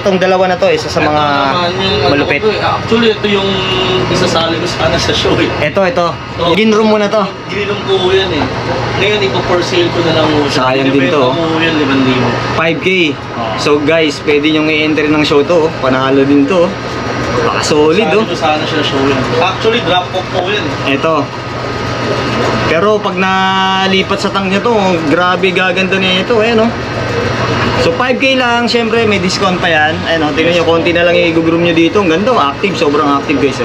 Itong dalawa na to, isa sa mga malupit. Actually, ito yung isasali ko sana sa show eh. Ito. Ginroom mo na to. Ginroom ko yan eh. Ngayon, ipo-for sale ko na lang mo siya. Sayang din to. Yan, 5,000. 5K. So guys, pwede nyo i-enter ng show to. Panalo din to. Baka solid oh. Isasali ko sana siya show yan. Actually, drop off ko yan eh. Ito. Pero pag nalipat sa tank nyo to, grabe gaganda na ito. Ayan oh. So 5K lang, syempre may discount pa yan. Ayun o, tingnan nyo, konti na lang i-groom nyo dito. Ang ganda, active, sobrang active guys.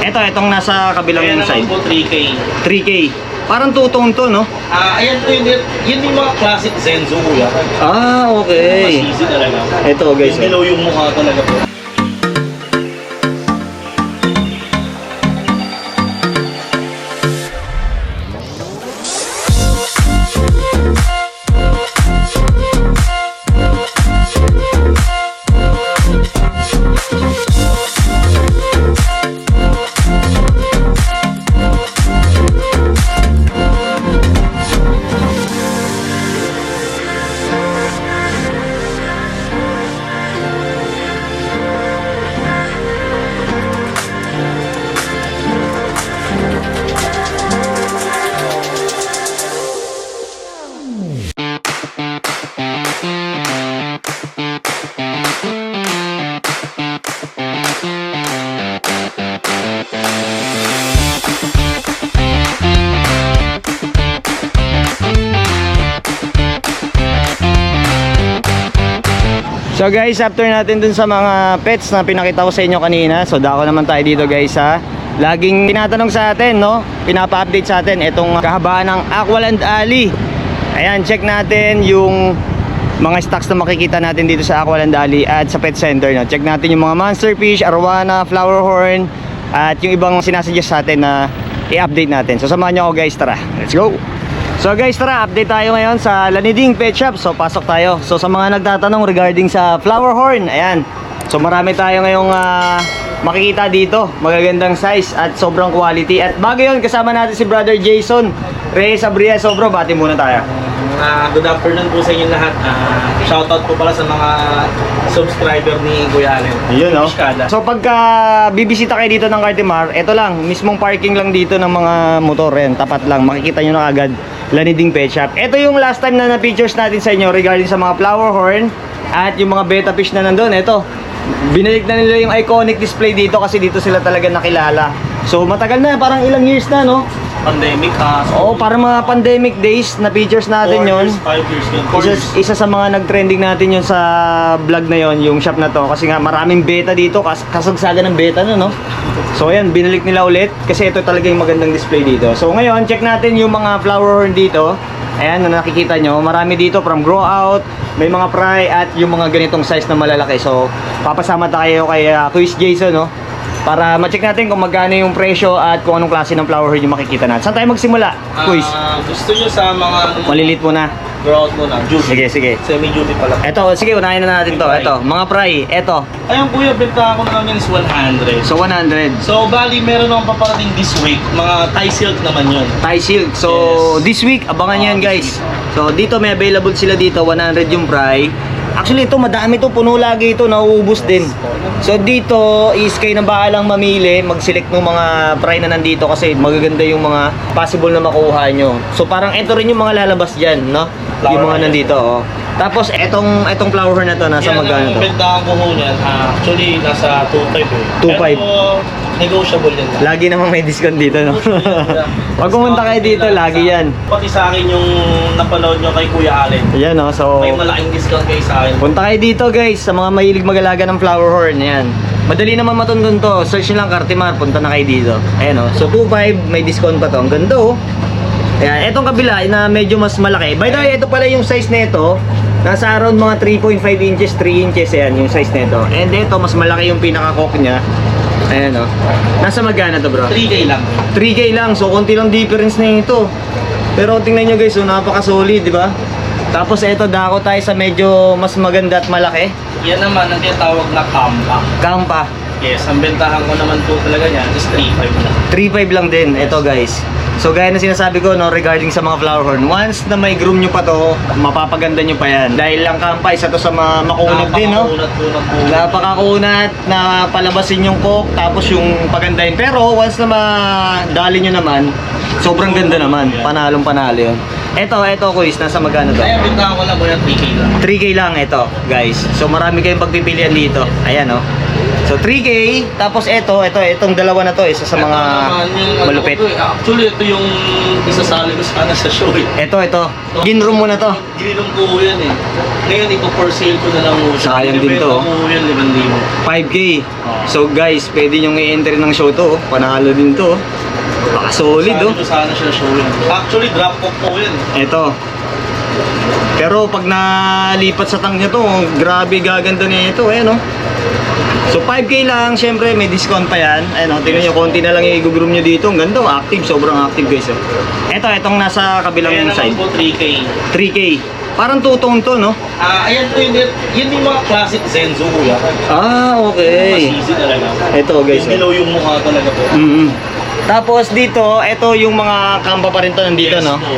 Itong nasa kabilang Ayan side. naman po, 3K. 3K. Parang tutong to, no? Ayan po yun yung mga classic Zenzo kuya. Okay. Mas easy talaga. Ito guys. Yung below yung mukha talaga po. So guys, after natin dun sa mga pets na pinakita ko sa inyo kanina, so dako naman tayo dito guys ha. Laging tinatanong sa atin, no? Pinapa-update sa atin itong kahabaan ng Aqualand Alley. Ayan, check natin yung mga stocks na makikita natin dito sa Aqualand Alley at sa pet center, no? Check natin yung mga monsterfish, arwana, flower horn, at yung ibang sinasuggest sa atin na i-update natin. So samahan nyo ako guys, tara, let's go! So guys, tara, update tayo ngayon sa Laniding Pet Shop. So pasok tayo. So sa mga nagtatanong regarding sa flower horn, ayan. So marami tayo ngayong makikita dito. Magagandang size at sobrang quality. At bago yun, kasama natin si Brother Jason Reyes Abrias. So bro, bati muna tayo. Good afternoon po sa inyo lahat. Shoutout po pala sa mga subscriber ni Kuya Allen. Yun, no? So pagka bibisita kayo dito ng Cartimar, ito lang, mismong parking lang dito ng mga motor. Yan, tapat lang. Makikita nyo na agad Laniding Pet Shop. Ito yung last time na na-features natin sa inyo regarding sa mga flower horn at yung mga betta fish na nandun. Ito, binalik na nila yung iconic display dito kasi dito sila talaga nakilala. So matagal na, parang ilang years na, no? Pandemic Oo, parang mga pandemic days na features natin yon. 5 years yun. Isa sa mga nag-trending natin yun sa vlog na yon, yung shop na to. Kasi nga maraming beta dito, kasagsagan ng beta no? So ayan, binalik nila ulit kasi ito talaga yung magandang display dito. So ngayon, check natin yung mga flower horn dito. Ayan, na nakikita nyo, marami dito from grow out, may mga fry at yung mga ganitong size na malalaki. So papasama tayo kay Quiz Jason, no? Para ma-check natin kung magkano yung presyo at kung anong klase ng flower horn yung makikita natin. Saan tayo magsimula, Quiz? Gusto nyo sa mga Malilit muna. grow out muna? Juicy. Sige. Semi-juicy pala. Eto, sige, unahin na natin to. Eto, mga fry. Eto. Ayun kuya, benta ko na namin is 100. So, 100. So, bali, meron akong paparating this week. Mga Thai silk naman yun. Thai silk. So, Yes. this week, abangan yan guys. This So, dito may available sila dito. 100 yung fry. Actually, ito, madami to. Puno lagi ito. Nauubos din. So, dito is kayo na bahalang mamili. Mag-select ng mga fry na nandito kasi magaganda yung mga possible na makuha nyo. So, parang ito rin yung mga lalabas dyan, no? Yung mga nandito, oh. Tapos, etong flower horn na to, nasa magkano to? Yan ang bentahan ko ho niyan. Actually, nasa 2.5 eh. 2.5. Pero, negotiable yan lang. Lagi namang may discount dito, no? Pag pumunta kayo dito, lagi yan. Pati sa akin yung napanood nyo kay Kuya Allen. Ayan, no? So, May malaking discount kayo sa akin. punta kayo dito guys sa mga mahilig mag-alaga ng flower horn. Ayan. Madali naman matundon to. Search nyo lang Cartimar, punta na kayo dito. Ayan o. So 2.5, may discount pa to. Ang ganda o. Ayan, etong kabila na medyo mas malaki. By the way, ito pala yung size nito. Nasa around mga 3.5 inches, 3 inches. Ayan yung size nito. And ito, mas malaki yung pinaka-cock nya. Ayan o. Nasa magkano to bro? 3K lang. 3K lang. So konti lang difference na ito. Pero tingnan nyo guys, so napaka-solid, di ba? Tapos eto, dako tayo sa medyo mas maganda at malaki. Yan naman ang tinatawag na Kampa. Kampa. Yes, ang bentahan ko naman po talaga niya is 3.5 na. 3.5 lang din. Ito guys. So gaya na sinasabi ko no, regarding sa mga flower horn, once na may groom nyo pa to, mapapaganda nyo pa yan. Dahil lang kampa, isa to sa mga makunat din, no? Napakakunat po ng puno. Napakakunat na palabasin yung coke, tapos yung pagandahin. Pero once na madali nyo naman, sobrang ganda naman. Panalong panalo yun. Ito Kuis, nasa magkano to? Ay, ang bentahan ko lang po yan 3K lang. 3K lang ito, guys. So marami kayong pagpipilian dito. Ayan, oh. So 3K, tapos itong dalawa na to, isa sa mga Ito naman yung malupit. ano ko eh. Actually, ito yung isasali ko sana sa show eh. Ito. Ginroom mo na to. Ginilong ko yan eh. Ngayon, ito for sale ko na lang mo siya. Sayang din to, oh. Binibenta ko yan, 5,000. 5K. So guys, pwede nyo i-enter ng show to, oh. Panalo din to, oh. Baka solid, oh. Sali ko sana siya show yan. Actually, drop off po yan. Ito. Pero pag nalipat sa tank niya to, grabe gaganda niya ito, ayan, oh. So 5K lang, syempre may discount pa yan. Ayun, oh, tingnan nyo, konti na lang i-groom nyo dito. Ang ganda, active, sobrang active guys, oh. Itong nasa kabilang Kaya naman side. po 3K. 3K. Parang two-tone to, no? Ayan po yun yung mga classic Zenzo kuya. Okay. Mas easy talaga. Ito guys, Yung below yung mukha talaga po. Tapos dito, ito yung mga kamba pa rin to nandito, Yes, no? po.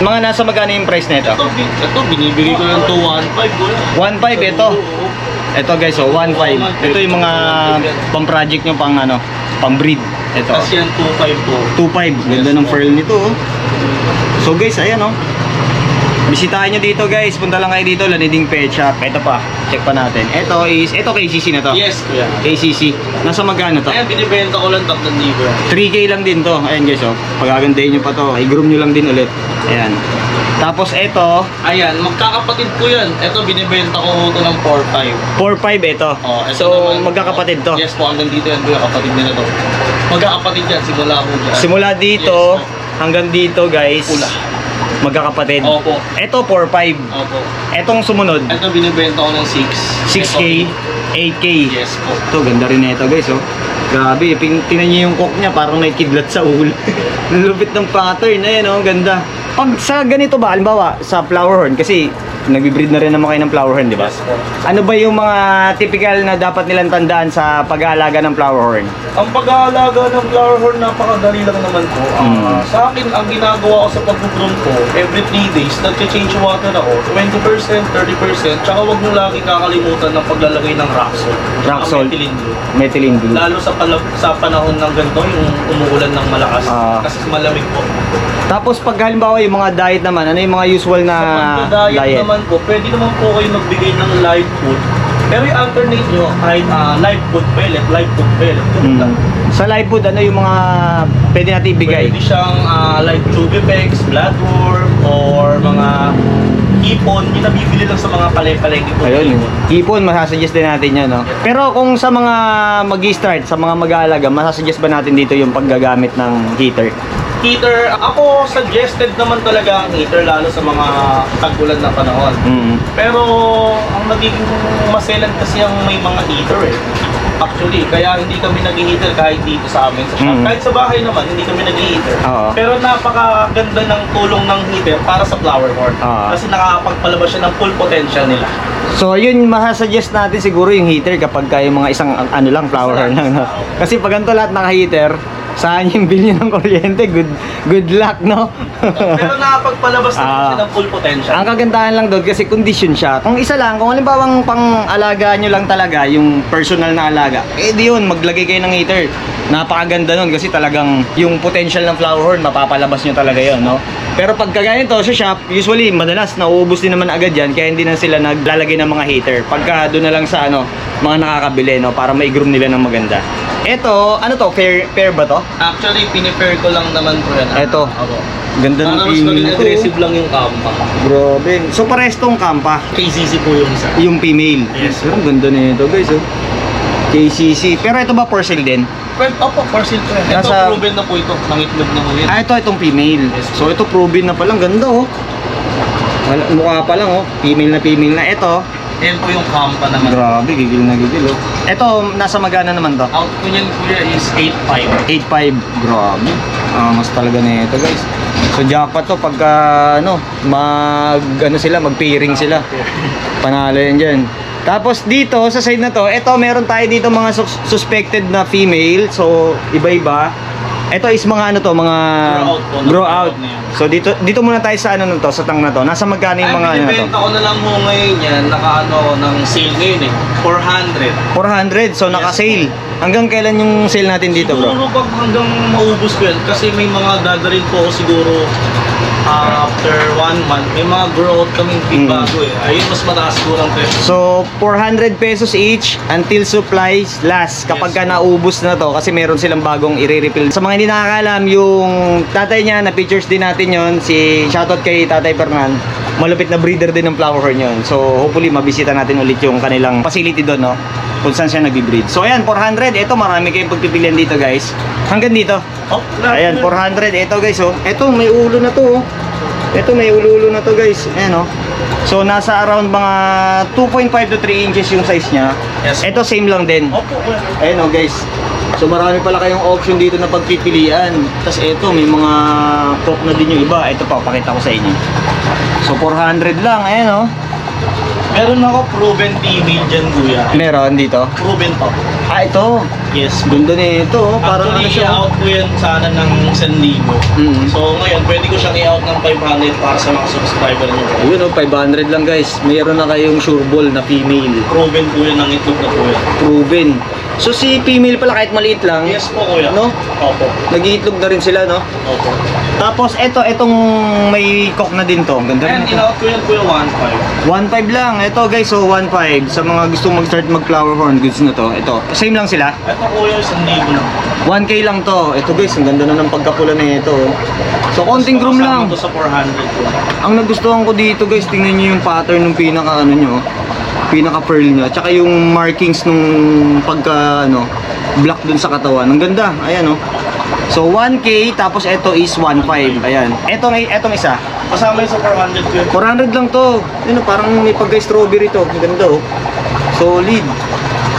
Mga nasa magkano yung price na ito? Ito, binibigay ko lang to 1.5 kuya. 1.5 ito. Ito guys, oh, 1.5. Ito yung mga pang-project nyo, pang-breed. Ito. Tapos yan 2.5 po. 2.5. Ganda ng pearl nito, oh. So guys, ayan, oh. Bisitahin nyo dito guys. Punta lang kayo dito, Laniding Pet Shop. Ito pa, check pa natin. Ito KCC na to. Yes kuya. KCC. Nasa magkano to? Ayan, binibenta ko lang 3,000. 3K lang din to. Ayan guys, oh. Pagagandahin nyo pa to. I-groom nyo lang din ulit. Ayan. Tapos ito, Ayan, magkakapatid ko yan. Ito, binibenta ko ito ng 4.5. 4.5 ito. Oh, ito So, naman, magkakapatid to. Yes po, hanggang dito yan kuya, kapatid nila to. Magkakapatid yan, simula po dyan. Simula dito Yes, hanggang dito guys. Pula. Magkakapatid. Opo. Ito 4.5. Opo. Etong sumunod, Ito, binibenta ko ng 6. 6K, 8K. Yes po. Ito, ganda rin na ito guys, oh. Grabe, tinan niyo yung coke niya, parang may kidlat sa ulo. Lupit ng pattern, ayan, oh, ganda. Pag sa ganito ba, halimbawa, sa flower horn, kasi nagbi-breed na rin naman kayo ng flower horn, di ba? Yes po. Ano ba yung mga typical na dapat nilang tandaan sa pag-aalaga ng flower horn? Ang pag-aalaga ng flower horn, napakadali lang naman po. Sa akin, ang ginagawa ko sa pag-groom ko, every 3 days, nag-change water ako, 20%, 30%, tsaka huwag nyo lagi kakalimutan ng paglalagay ng rock salt. Rock salt. Methylene blue. Methylene blue. Lalo sa panahon ng ganito, yung umuulan ng malakas, kasi malamig po. Tapos pag halimbawa yung mga diet naman, ano yung mga usual na Sa pagda-diet naman po, pwede naman po kayo magbigay ng live food. Pero yung alternate nyo, kahit live food pellet, ganun lang. Sa live food, ano yung mga pwede natin ibigay? Pwede siyang like Tubipex, bloodworm, or mga hipon, yung nabibili lang sa mga palay-palay po. Ayun, hipon, masasuggest din natin yan, no? Pero kung sa mga mag-start, sa mga mag-aalaga, masasuggest ba natin dito yung paggagamit ng heater? Heater, ako suggested naman talaga ang heater lalo sa mga tag-ulan na panahon. Pero ang nagiging maselan kasi ang may mga heater eh. Actually, kaya hindi kami nag-heater kahit dito sa amin sa shop. Kahit sa bahay naman, hindi kami nag-heater. Oo. Pero napakaganda ng tulong ng heater para sa flower horn. Oo. Kasi nakakapagpalabas siya ng full potential nila. So, yun, masasuggest natin siguro yung heater kapag kayo mga isang ano lang, flower horn lang, no? Kasi pag ganito lahat naka-heater, saan yung bill ng kuryente? Good luck, no? Pero nakapagpalabas na siya ng full potential. Ang kagandahan lang doon kasi condition siya. Kung isa lang, kung halimbawang pang-alaga nyo lang talaga, yung personal na alaga, eh di yun, maglagay kayo ng heater. Napakaganda nun kasi talagang yung potential ng flower horn, mapapalabas nyo talaga yun, no? Pero pag kaganito sa shop, usually madalas nauubos din naman agad yan, kaya hindi na sila naglalagay ng mga heater. Pagka doon na lang sa mga nakakabili, no, para ma-groom nila ng maganda. Ito, ano to? Fair ba to? Actually, pinipair ko lang naman po yan. Ito. Ako. Ganda ng Para mas maging aggressive lang yung kampa. Grabe. So parehas tong kampa. KCC po yung isa. Yung female. Yes. Pero ang ganda nito guys, oh. KCC. Pero ito ba for sale din? Pwede, opo, parcel po yan. Ito, Nasa- proven na po ito. Nangitlog na po yan. Itong female. Yes. So ito proven na palang ganda, oh. Mukha pa lang, oh. Female na. Ito, Yan po yung kampa naman. grabe, gigil na gigil, oh. Ito, nasa magana naman to? Out ko niyan kuya is 8.5. 8.5. Grabe. Mas talaga na ito, guys. So jackpot to pagka magpairing sila. Panalo yan dyan. Tapos dito sa side na to, ito meron tayo dito mga suspected na female. So iba-iba. Ito is mga ano to, mga grow out. So dito muna tayo sa ano na to, sa tang na to. Nasa magkano yung mga ano na to? Binibenta ko na lang mo ngayon yan, naka-ano ng sale ngayon eh. 400. 400. So naka-sale. Hanggang kailan yung sale natin dito, bro? Siguro pag hanggang maubos ko yan, kasi may mga dadalhin po ako siguro after 1 month. May mga grow out kaming bago eh. Ayun, mas mataas siguro ang presyo. So 400 pesos each until supplies last. Kapag ka naubos na to, kasi meron silang bagong i-refill. Sa mga hindi nakakaalam, yung tatay niya, na pictures din natin yon, si shoutout kay Tatay Fernan. Malupit na breeder din ng flower horn yun. So hopefully mabisita natin ulit yung kanilang facility doon, no? Kung saan siya nagbi-breed. So ayan, 400. Ito marami kayong pagpipilian dito, guys. Hanggang dito. Oh, Ayan, 400. Ito, guys, oh. Ito may ulo na to, oh. Ito may ulo na to, guys. Ayan, oh. So nasa around mga 2.5 to 3 inches yung size niya. Yes. Ito same lang din. Opo, Ayan, oh, guys. So marami pala kayong option dito na pagpipilian. Tapos ito, may mga crop na din yung iba. Ito pa, pakita ko sa inyo. So 400 lang. Ayan, oh. meron ako proven female dyan, kuya. Meron dito. Proven to. Ah, ito. Yes. Ganda na ito, oh. Parang ano Actually, siya. i-out ko yan sana ng 1,000. Mm. So ngayon, pwede ko siyang i-out ng 500 para sa mga subscriber niyo. Ayun, oh, 500 lang, guys. Mayroon na kayong sure ball na female. Proven po yan ng itlog na kuya. Proven. So si female pala kahit maliit lang, Yes po, kuya. no? Opo. Nag-iitlog na rin sila, no? Opo. Tapos itong may cock na din to. Ang ganda rin And ito. in-out ko yan, kuya, 1,500. 1.5 lang. Ito, guys, so 1.5 sa mga gustong mag-start mag-flower horn goods na to. Ito, same lang sila. Ito, kuya, 1,000 lang. 1K lang to. Ito, guys, ang ganda na ng pagkapula na ito. So konting groom lang. Ito sa 400 po. Ang nagustuhan ko dito, guys, tingnan niyo yung pattern ng pinaka ano nyo, pinaka pearl niya, tsaka yung markings nung pagka ano, black dun sa katawan. Ang ganda. Ayan, oh. So 1K, tapos ito is 1.5. Ayan. Etong isa. Kasama yung sa 400 kuya. 400 lang to. Ano, parang may pagka-strawberry to. Ang ganda, oh. Solid.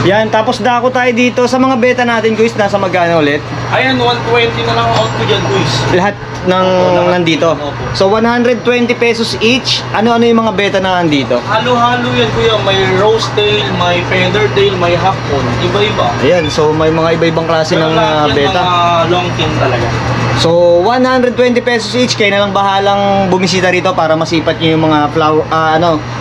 Yan, tapos dako tayo dito sa mga beta natin, guys. Nasa magkano ulit? Ayan, 120 na lang out ko dyan, guys. Lahat ng nandito. Opo. So 120 pesos each. Ano-ano yung mga beta na nandito? Halo-halo yan, kuya. May rose tail, may feather tail, may half on. Iba-iba. Ayan, so may mga iba-ibang klase Pero ng lahat yan, beta. mga long tin talaga. So 120 pesos each. Kayo na lang bahalang bumisita rito para masipat nyo yung mga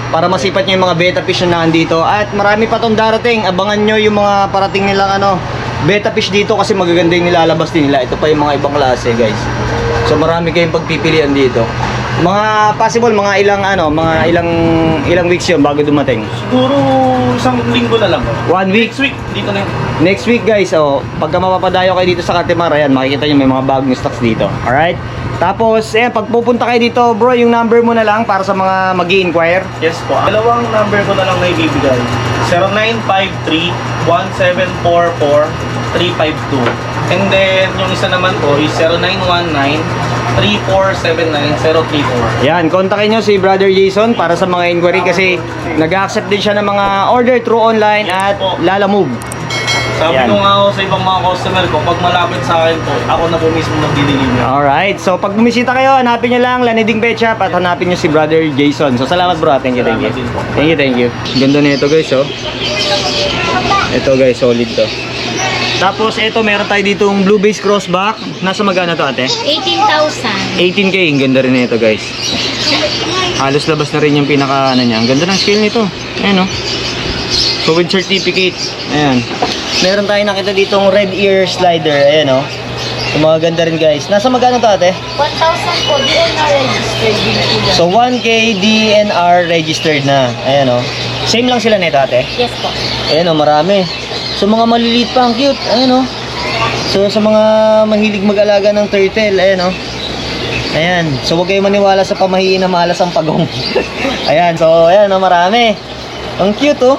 para masipat nyo yung mga beta fish na nandito. At marami pa tong darating. Abangan nyo yung mga parating nilang beta fish dito kasi magaganda yung nilalabas din nila. Ito pa yung mga ibang klase, guys. So marami kayong pagpipilian dito. Mga possible mga ilang weeks yun bago dumating. Siguro isang linggo na lang. 1 week. Next week, dito na yun. Next week, guys, pagka mapapadayo kayo dito sa Katimar, ayan, makikita nyo may mga bagong stocks dito. Alright? Tapos, ayan, pag pupunta kayo dito, bro, yung number mo na lang para sa mga mag-i-inquire. Yes po. Dalawang number ko na lang na ibibigay. 0953-1744-352. And then, yung isa naman po is 0919-3479-034. Yan, kontakin nyo si Brother Jason para sa mga inquiry kasi nag-accept din siya ng mga order through online at Lala Move. Sabi Yan. ko nga ako sa ibang mga customer ko, pag malapit sa akin po, ako na po mismo magdi-deliver. Alright, so pag bumisita kayo, hanapin nyo lang Laniding Pet Shop at hanapin nyo si Brother Jason. So salamat, bro. Thank you, thank you. Thank you. Ganda na ito, guys, oh. Ito, guys, solid to. Tapos ito, meron tayo ditong blue base crossback. Nasa magana to, ate? 18,000. 18K, ang ganda rin nito, guys. Halos labas na rin yung pinaka niya. Ang ganda ng scale nito. Ayan, oh. So with certificate. Ayan. Meron tayo nakita ditong red ear slider. Ayan, oh. So mga ganda rin, guys. Nasa magana to, ate? 1,000 po, DNR registered din po. So 1K DNR registered na. Ayan, oh. Same lang sila nito, ate? Yes po. Ayan, oh, marami. So mga maliliit pa, ang cute. Ayan, oh. So sa mga mahilig mag-alaga ng turtle, ayan, oh. Ayan. So huwag kayo maniwala sa pamahiin na malas ang pagong. Ayan, so ayan, oh, marami. Ang cute, oh.